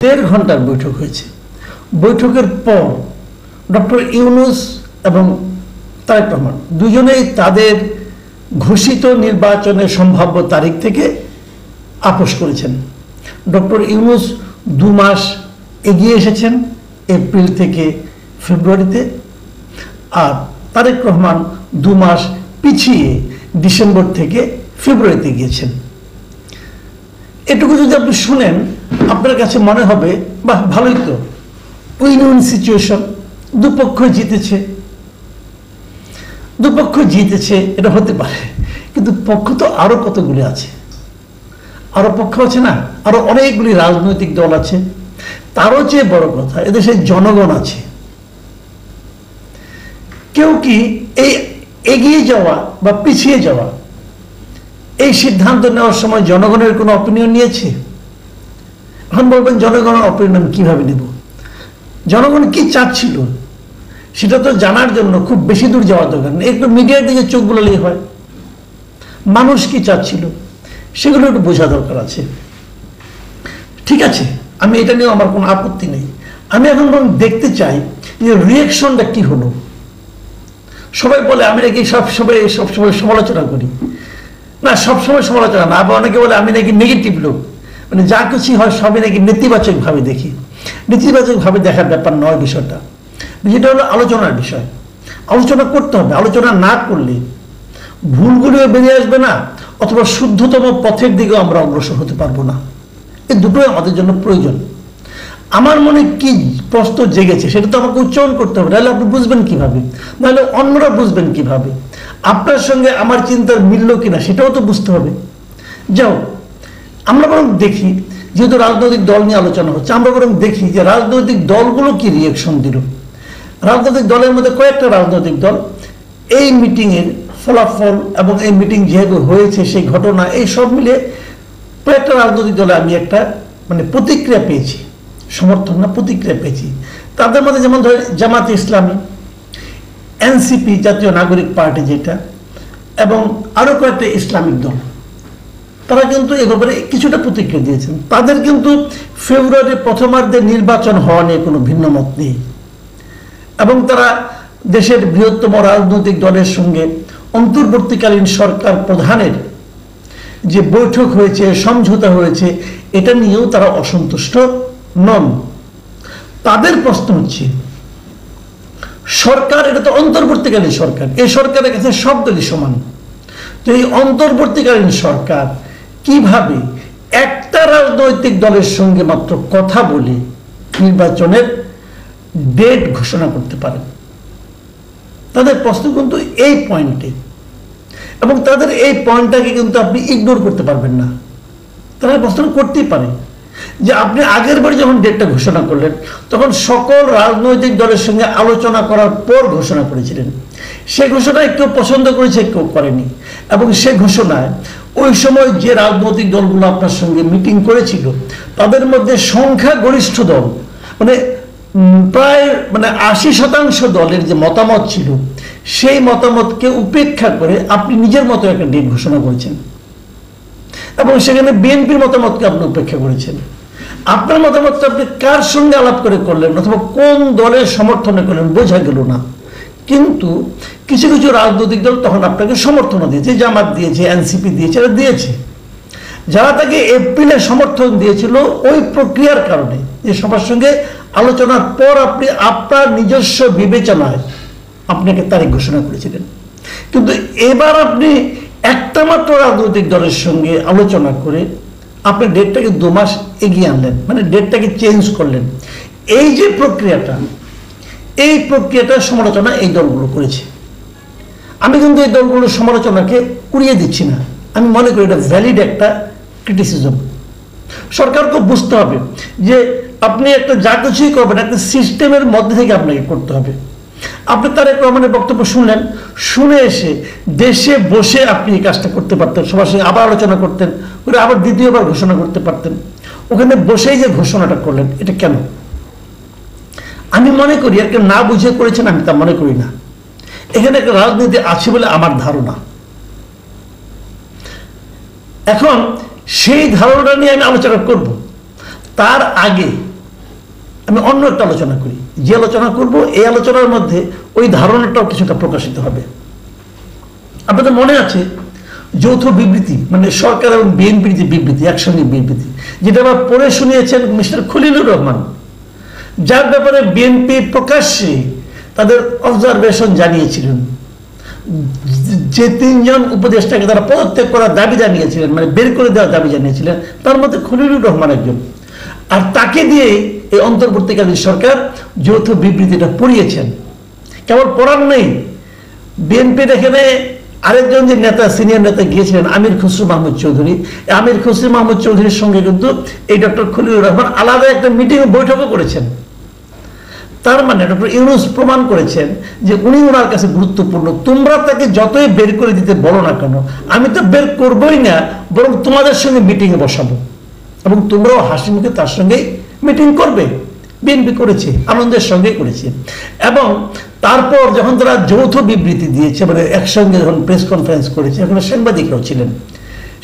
1.5 ঘন্টার বৈঠক হয়েছে। বৈঠকের পর ডক্টর ইউনূস এবং তারেক রহমান দুজনেই তাদের ঘোষিত নির্বাচনের সম্ভাব্য তারিখ থেকে আপোস করেছেন। ডক্টর ইউনূস 2 মাস এগিয়ে এসেছেন এপ্রিল থেকে ফেব্রুয়ারিতে, আর তারেক রহমান 2 মাস পিছিয়ে ডিসেম্বর থেকে ফেব্রুয়ারিতে গিয়েছেন। এটুকু যদি আপনি শুনেন আপনার কাছে মনে হবে বাহ, ভালোই তো, উইন উইন সিচুয়েশন, দুপক্ষ জিতেছে, এটা হতে পারে। কিন্তু পক্ষ তো আরো কতগুলি আছে, আরো পক্ষ আছে না, আরো অনেকগুলি রাজনৈতিক দল আছে। তারও চেয়ে বড় কথা, এদেশে জনগণ আছে। কেউ কি এই এগিয়ে যাওয়া বা পিছিয়ে যাওয়া এই সিদ্ধান্ত নেওয়ার সময় জনগণের কোনো অপিনিয়ন নিয়েছে? এখন বলবেন জনগণের অপিনিয়ন কিভাবে নেব? জনগণ কি চাচ্ছিল সেটা তো জানার জন্য খুব বেশি দূর যাওয়ার দরকার নেই, একটু মিডিয়ার দিকে চোখ বুলালেই হয়। মানুষ কি চাচ্ছিল সেগুলো একটু বোঝা দরকার আছে। ঠিক আছে, আমি এটা নিয়েও আমার কোনো আপত্তি নেই। আমি এখন বরং দেখতে চাই যে রিয়াকশনটা কি হলো। সবাই বলে আমি নাকি সবসময় সমালোচনা করি। না, সবসময় সমালোচনা না। আবার অনেকে বলে আমি নাকি নেগেটিভ লোক, মানে যা কিছু হয় সবই নাকি নেতিবাচক ভাবে দেখি। নেতিবাচক ভাবে দেখার ব্যাপার নয় বিষয়টা। যেটা হলো আলোচনার বিষয়। আলোচনা করতে হবে। আলোচনা না করলে ভুলগুলিও বেরিয়ে আসবে না, অথবা শুদ্ধতম পথের দিকেও আমরা অগ্রসর হতে পারবো না। এই দুটোই আমাদের জন্য প্রয়োজন। আমার মনে কি প্রশ্ন জেগেছে সেটা তো আমাকে উচ্চারণ করতে হবে, নাহলে আপনি বুঝবেন কিভাবে, নাহলে অন্যরা বুঝবেন কিভাবে, আপনার সঙ্গে আমার চিন্তার মিলল কিনা সেটাও তো বুঝতে হবে। যাও, আমরা বরং দেখি, যেহেতু রাজনৈতিক দল নিয়ে আলোচনা হচ্ছে, আমরা বরং দেখি যে রাজনৈতিক দলগুলো কি রিয়াকশন দিল। রাজনৈতিক দলের মধ্যে কয়েকটা রাজনৈতিক দল এই মিটিংয়ের ফলাফল এবং এই মিটিং যেভাবে হয়েছে সেই ঘটনা এই সব মিলে কয়েকটা রাজনৈতিক দলে আমি একটা প্রতিক্রিয়া পেয়েছি, সমর্থন না প্রতিক্রিয়া পেয়েছি। তাদের মধ্যে যেমন ধরে জামাতে ইসলামী, এনসিপি জাতীয় নাগরিক পার্টি যেটা, এবং আরো কয়েকটা ইসলামিক দল, তারা কিন্তু এ ব্যাপারে কিছুটা প্রতিক্রিয়া দিয়েছেন। তাদের কিন্তু ফেব্রুয়ারির প্রথমার্ধে নির্বাচন হওয়া নিয়ে কোনো ভিন্ন মত নেই, এবং তারা দেশের বৃহত্তম রাজনৈতিক দলের সঙ্গে অন্তর্বর্তীকালীন সরকার প্রধানের যে বৈঠক হয়েছে, সমঝোতা হয়েছে, এটা নিয়েও তারা অসন্তুষ্ট নন। তাদের প্রশ্ন হচ্ছে সরকার, এটা তো অন্তর্বর্তীকালীন সরকার, এই সরকারের কাছে সব দলই সমান। তো এই অন্তর্বর্তীকালীন সরকার কিভাবে একটা রাজনৈতিক দলের সঙ্গে মাত্র কথা বলে নির্বাচনের ডেট ঘোষণা করতে পারে? তাদের প্রশ্ন কিন্তু এই পয়েন্টে, এবং তাদের এই পয়েন্টটাকে কিন্তু আপনি ইগনোর করতে পারবেন না। তারা প্রশ্ন করতেই পারে যে আপনি আগের বার যখন ডেটটা ঘোষণা করলেন তখন সকল রাজনৈতিক দলের সঙ্গে আলোচনা করার পর ঘোষণা করেছিলেন। সে ঘোষণায় কেউ পছন্দ করেছে, কেউ করেনি, এবং সে ঘোষণায় ওই সময় যে রাজনৈতিক দলগুলো আপনার সঙ্গে মিটিং করেছিল তাদের মধ্যে সংখ্যাগরিষ্ঠ দল, প্রায় 80% দলের যে মতামত ছিল সেই মতামতকে উপেক্ষা করে আপনি নিজের মতো একটা ডেট ঘোষণা করেছেন, এবং সেখানে বিএনপির মতামতকে আপনি উপেক্ষা করেছেন। আপনার মতামতটা আপনি কার সঙ্গে আলাপ করে করলেন অথবা কোন দলের সমর্থনে করলেন বোঝা গেল না। কিন্তু কিছু কিছু রাজনৈতিক দল তখন আপনাকে সমর্থন দিয়েছে, জামাত দিয়েছে, এনসিপি দিয়েছে, এরা দিয়েছে। যারা তাকে এপ্রিলে সমর্থন দিয়েছিল ওই প্রক্রিয়ার কারণে, যে সবার সঙ্গে আলোচনার পর আপনি আপনার নিজস্ব বিবেচনায় আপনাকে তারিখ ঘোষণা করেছিলেন। কিন্তু এবার আপনি একটা মাত্র রাজনৈতিক দলের সঙ্গে আলোচনা করে আপনি ডেটটাকে 2 মাস এগিয়ে আনলেন, ডেটটাকে চেঞ্জ করলেন। এই যে প্রক্রিয়াটা, এই প্রক্রিয়াটার সমালোচনা এই দলগুলো করেছে। আমি কিন্তু এই দলগুলোর সমালোচনাকে উড়িয়ে দিচ্ছি না, আমি মনে করি এটা ভ্যালিড একটা ক্রিটিসিজম। সরকারকে বুঝতে হবে যে আপনি একটা যা কিছুই করবেন একটা সিস্টেমের মধ্যে থেকে আপনাকে করতে হবে। আপনি তারেক রহমানের বক্তব্য শুনলেন, শুনে এসে দেশে বসে আপনি এই কাজটা করতে পারতেন, সবার সঙ্গে আবার আলোচনা করতেন, করে আবার দ্বিতীয়বার ঘোষণা করতে পারতেন। ওখানে বসেই যে ঘোষণাটা করলেন, এটা কেন? আমি মনে করি আর কেউ না বুঝে করেছেন, আমি তা মনে করি না। এখানে একটা রাজনীতি আছে বলে আমার ধারণা। এখন সেই ধারণা নিয়ে আমি আলোচনা করব। তার আগে আমি অন্য একটা আলোচনা করি। যে আলোচনা করব এই আলোচনার মধ্যে ওই ধারণাটাও কিছুটা প্রকাশিত হবে। আপনাদের মনে আছে যৌথ বিবৃতি, মানে সরকার এবং বিএনপির যে বিবৃতি, একসঙ্গে বিবৃতি, যেটা আবার পড়ে শুনিয়েছেন মিস্টার খলিলুর রহমান, যার ব্যাপারে বিএনপি প্রকাশ্যে তাদের অবজারভেশন জানিয়েছিলেন। যে 3 জন উপদেষ্টাকে তারা পদত্যাগ করার দাবি জানিয়েছিলেন, মানে বের করে দেওয়ার দাবি জানিয়েছিলেন, তার মধ্যে খলিলুর রহমান একজন। আর তাকে দিয়ে এই অন্তর্বর্তীকালীন সরকার যৌথ বিবৃতিটা পড়িয়েছেন। কেবল পড়ার নেই, বিএনপির এখানে আরেকজন যে নেতা, সিনিয়র নেতা গিয়েছিলেন আমির খসরু মাহমুদ চৌধুরী, আমির খসরু মাহমুদ চৌধুরীর সঙ্গে কিন্তু এই ডক্টর খলিলুর রহমান আলাদা একটা মিটিং বৈঠকও করেছেন। তার মানে ডক্টর ইউনূস প্রমাণ করেছেন যে উনি ওনার কাছে গুরুত্বপূর্ণ। তোমরা তাকে যতই বের করে দিতে বলো না কেন, আমি তো বের করবোই না, বরং তোমাদের সঙ্গে মিটিংয়ে বসাবো এবং তোমরাও হাসি মুখে তার সঙ্গে মিটিং করবে। বিএনপি করেছে, আনন্দের সঙ্গে করেছে। এবং তারপর যখন তারা যৌথ বিবৃতি দিয়েছে, মানে একসঙ্গে যখন প্রেস কনফারেন্স করেছে, ওখানে সাংবাদিকরাও ছিলেন,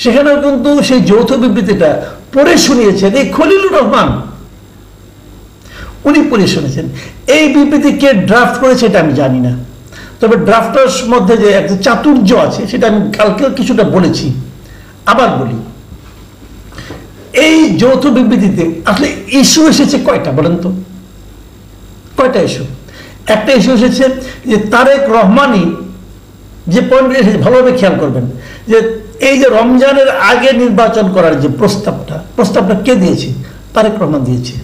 সেখানেও কিন্তু সেই যৌথ বিবৃতিটা পড়ে শুনিয়েছেন এই খলিলুর রহমান। উনি পড়ে শুনেছেন। এই বিবৃতি কে ড্রাফট করেছে এটা আমি জানি না, তবে ড্রাফটার মধ্যে যে একটা চাতুর্য আছে সেটা আমি কালকে কিছুটা বলেছি, আবার বলি। এই যৌথ বিবৃতিতে আসলে ইস্যু এসেছে কয়টা বলেন তো? কয়টা ইস্যু? একটা ইস্যু এসেছে যে তারেক রহমানই যে পয়েন্ট এসেছে, ভালোভাবে খেয়াল করবেন, যে এই যে রমজানের আগে নির্বাচন করার যে প্রস্তাবটা কে দিয়েছে? তারেক রহমান দিয়েছে।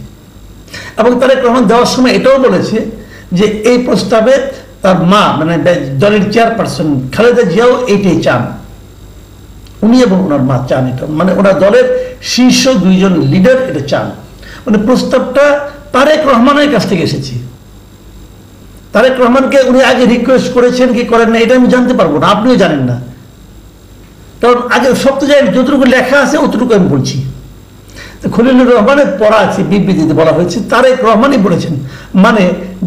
এবং তারেক রহমান দেওয়ার সময় এটাও বলেছে যে এই প্রস্তাবে তার মা, মানে দলের চেয়ারপারসন খালেদা জিয়াও এইটাই চান, উনি এবং ওনার মা চান এটা, মানে ওনার দলের শীর্ষ 2 জন লিডার এটা চান। মানে প্রস্তাবটা তারেক রহমানের কাছ থেকে এসেছে। তারেক রহমানকে উনি আগে রিকোয়েস্ট করেছেন কি করেন না এটা আমি জানতে পারবো না, আপনিও জানেন না, কারণ আগে সব তো জানি, যতটুকু লেখা আছে অতটুকু আমি বলছি। খলিলুর রহমানের পড়া আছে, বিবৃতিতে বলা হয়েছে তারেক রহমানই বলেছেন। মানে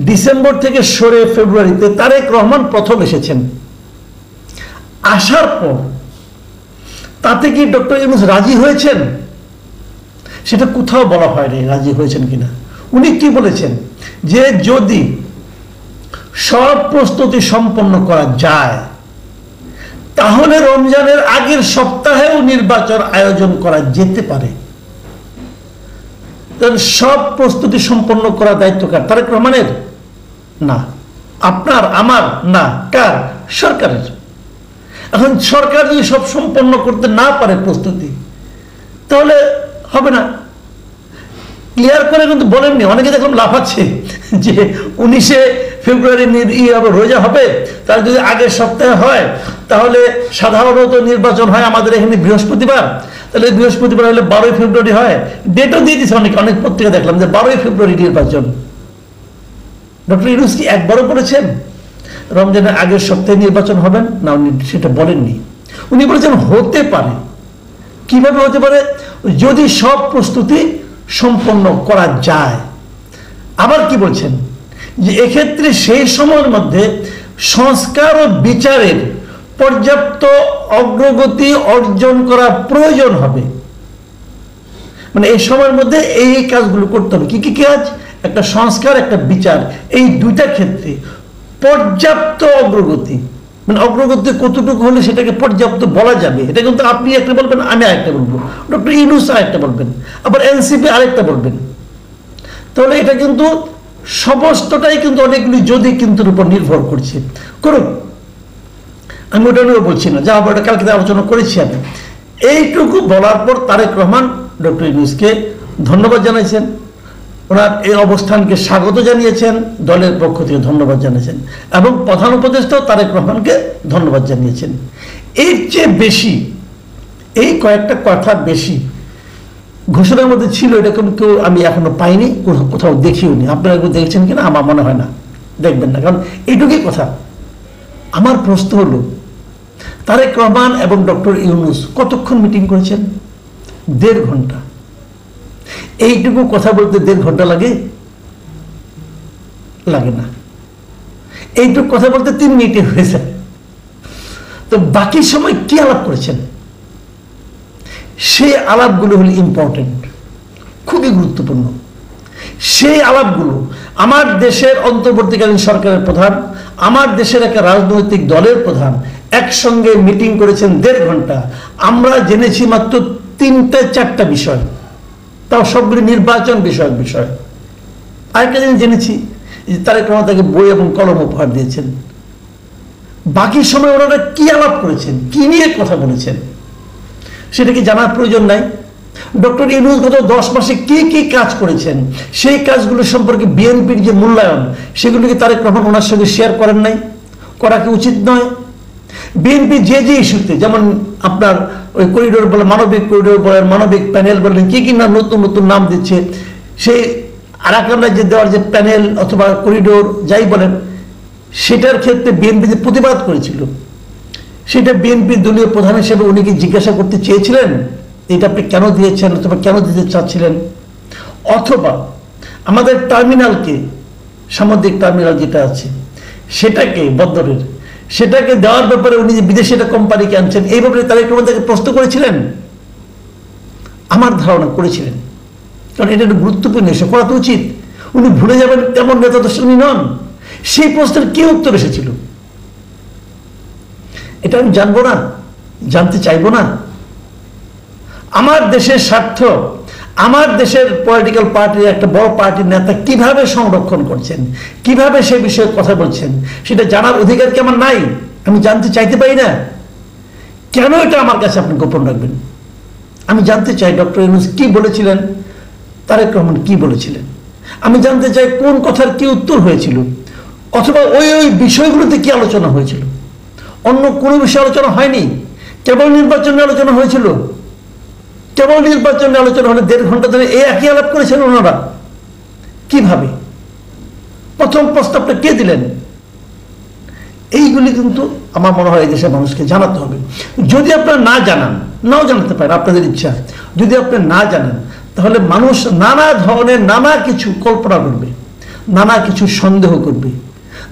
ডিসেম্বর থেকে সরে ফেব্রুয়ারিতে তারেক রহমান প্রথম এসেছেন। আসার পর তাতে কি ডক্টর ইউনূস রাজি হয়েছেন? সেটা কোথাও বলা হয়নি রাজি হয়েছেন কিনা। উনি কি বলেছেন যে যদি সব প্রস্তুতি সম্পন্ন করা যায় তাহলে রমজানের আগের সপ্তাহেও নির্বাচন আয়োজন করা যেতে পারে। সব প্রস্তুতি সম্পন্ন করার দায়িত্ব কার? তারেক রহমানের না, আপনার, আমার না, কার? সরকারের। এখন সরকার যদি সব সম্পন্ন করতে না পারে প্রস্তুতি, তাহলে হবে না। ক্লিয়ার করে কিন্তু বলেননি, অনেকে দেখলাম লাফাচ্ছে যে 19শে ফেব্রুয়ারি রোজা হবে, তার যদি আগের সপ্তাহে হয় তাহলে সাধারণত নির্বাচন হয় আমাদের এখানে বৃহস্পতিবার, তাহলে বৃহস্পতিবার হলে 12ই ফেব্রুয়ারি হয়। ডেটও দিয়ে দিচ্ছে অনেক পত্রিকা দেখলাম যে 12ই ফেব্রুয়ারি নির্বাচন। ডক্টর ইউনূস কি একবারও বলেছেন রমজানের আগের সপ্তাহে নির্বাচন হবেন না? উনি সেটা বলেননি। উনি বলেছেন হতে পারে। কিভাবে হতে পারে? যদি সব প্রস্তুতি সম্পন্ন করা যায়। আবার কি বলছেন যে এক্ষেত্রে সেই সময়ের মধ্যে সংস্কার ও বিচারের পর্যাপ্ত অগ্রগতি অর্জন করা প্রয়োজন হবে। মানে এই সময়ের মধ্যে এই কাজগুলো করতে হবে। কি কি কাজ? একটা সংস্কার, একটা বিচার, এই দুইটা ক্ষেত্রে পর্যাপ্ত অগ্রগতি। মানে অগ্রগতি কতটুকু হলে সেটাকে পর্যাপ্ত বলা যাবে, এটা কিন্তু আপনি একটা বলবেন, আমি আরেকটা বলবো, ডক্টর ইউনূস আরেকটা বলবেন, আবার এনসিপি আরেকটা বলবেন। তাহলে এটা কিন্তু সমস্তটাই কিন্তু অনেকগুলি যদি কিন্তুর উপর নির্ভর করছে। করুক, আমি ওটা নিয়েও বলছি না, যা ওটা কালকে আলোচনা করেছি আমি। এইটুকু বলার পর তারেক রহমান ডক্টর ইউনূসকে ধন্যবাদ জানাইছেন, ওনার এই অবস্থানকে স্বাগত জানিয়েছেন, দলের পক্ষ থেকে ধন্যবাদ জানিয়েছেন, এবং প্রধান উপদেষ্টাও তারেক রহমানকে ধন্যবাদ জানিয়েছেন। এর চেয়ে বেশি, এই কয়েকটা কথা বেশি ঘোষণার মধ্যে ছিল, এটা কেউ আমি এখনো পাইনি, কোথাও দেখিও নি। আপনারা দেখছেন কিনা আমার মনে হয় না, দেখবেন না, কারণ এইটুকুই কথা। আমার প্রশ্ন হলো তারেক রহমান এবং ডক্টর ইউনূস কতক্ষণ মিটিং করেছেন? 1.5 ঘন্টা। এইটুকু কথা বলতে 1.5 ঘন্টা লাগে? লাগে না। এইটুকু কথা বলতে 3 মিনিটে হয়ে যায়। তো বাকি সময় কি আলাপ করেছেন? সেই আলাপগুলো হলো ইম্পর্টেন্ট, খুবই গুরুত্বপূর্ণ। সেই আলাপগুলো আমার দেশের অন্তর্বর্তীকালীন সরকারের প্রধান, আমার দেশের একটা রাজনৈতিক দলের প্রধান একসঙ্গে মিটিং করেছেন 1.5 ঘন্টা। আমরা জেনেছি মাত্র 3-4টা বিষয়, তাও সবগুলি নির্বাচন বিষয়ক বিষয়। আরেকটা জিনিস জেনেছি যে তারেক রহমান তাকে বই এবং কলম উপহার দিয়েছেন। বাকি সময় ওনারা কি আলাপ করেছেন, কি নিয়ে কথা বলেছেন, সেটা কি জানার প্রয়োজন নাই? ডক্টর ইউনূস গত 10 মাসে কি কি কাজ করেছেন, সেই কাজগুলো সম্পর্কে বিএনপির যে মূল্যায়ন, সেগুলোকে তারেক রহমান ওনার সঙ্গে শেয়ার করেন নাই? করা কি উচিত নয়? বিএনপি যে যে ইস্যুতে, যেমন আপনার ওই করিডোর বলে, মানবিক করিডোর বলেন, মানবিক প্যানেল বলেন, কি কি না নতুন নতুন নাম দিচ্ছে, সেই আরাকান রাজ্যে দেওয়ার যে প্যানেল অথবা করিডোর যাই বলেন, সেটার ক্ষেত্রে বিএনপি যে প্রতিবাদ করেছিল, সেটা বিএনপির দলীয় প্রধান হিসেবে উনি কি জিজ্ঞাসা করতে চেয়েছিলেন এটা আপনি কেন দিয়েছেন অথবা কেন দিতে চাচ্ছিলেন? অথবা আমাদের টার্মিনালকে, সামুদ্রিক টার্মিনাল যেটা আছে সেটাকে, বন্দরের, সেটাকে দেওয়ার ব্যাপারে উনি যে বিদেশি একটা কোম্পানিকে আনছেন, এই ব্যাপারে তারেক রহমান তাকে প্রশ্ন করেছিলেন? আমার ধারণা করেছিলেন, কারণ এটা একটা গুরুত্বপূর্ণ ইস্যু, করা তো উচিত। উনি ভুলে যাবেন তেমন নেতা তো উনি নন। সেই প্রশ্নের কি উত্তর এসেছিল এটা আমি জানবো না, জানতে চাইবো না? আমার দেশের স্বার্থ, আমার দেশের পলিটিক্যাল পার্টির একটা বড় পার্টির নেতা কিভাবে সংরক্ষণ করছেন, কিভাবে সে বিষয়ে কথা বলছেন, সেটা জানার অধিকার কি আমার নাই? আমি জানতে চাইতে পারি না? কেন এটা আমার কাছে আপনি গোপন রাখবেন? আমি জানতে চাই ডক্টর ইউনূস কি বলেছিলেন, তারেক রহমান কি বলেছিলেন। আমি জানতে চাই কোন কথার কি উত্তর হয়েছিল, অথবা ওই ওই বিষয়গুলোতে কি আলোচনা হয়েছিল। অন্য কোনো বিষয়ে আলোচনা হয়নি, কেবল নির্বাচনের আলোচনা হয়েছিল। কেবল নির্বাচনের আলোচনা হলে 1.5 ঘন্টা ধরে এই একই আলাপ করেছেন ওনারা। কিভাবে? প্রথম প্রস্তাবটা কে দিলেন? এইগুলি কিন্তু আমার মনে হয় এই দেশের মানুষকে জানাতে হবে। যদি আপনারা না জানান, নাও জানাতে পারেন, আপনাদের ইচ্ছা, যদি আপনি না জানেন, তাহলে মানুষ নানা ধরনের নানা কিছু কল্পনা করবে, নানা কিছু সন্দেহ করবে,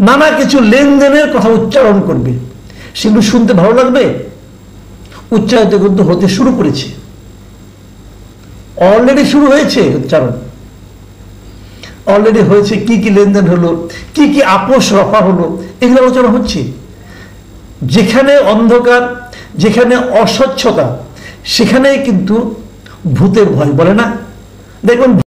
নানা কিছু লেনদেনের কথা উচ্চারণ করবে। সেগুলো শুনতে ভালো লাগবে? উচ্চারিত কিন্তু হতে শুরু করেছে, অলরেডি শুরু হয়েছে উচ্চারণ, অলরেডি হয়েছে। কি কি লেনদেন হলো, কি কি আপোষ রফা হলো, এগুলো আলোচনা হচ্ছে। যেখানে অন্ধকার, যেখানে অস্বচ্ছতা, সেখানেই কিন্তু ভূতের ভয়, বলে না? দেখবেন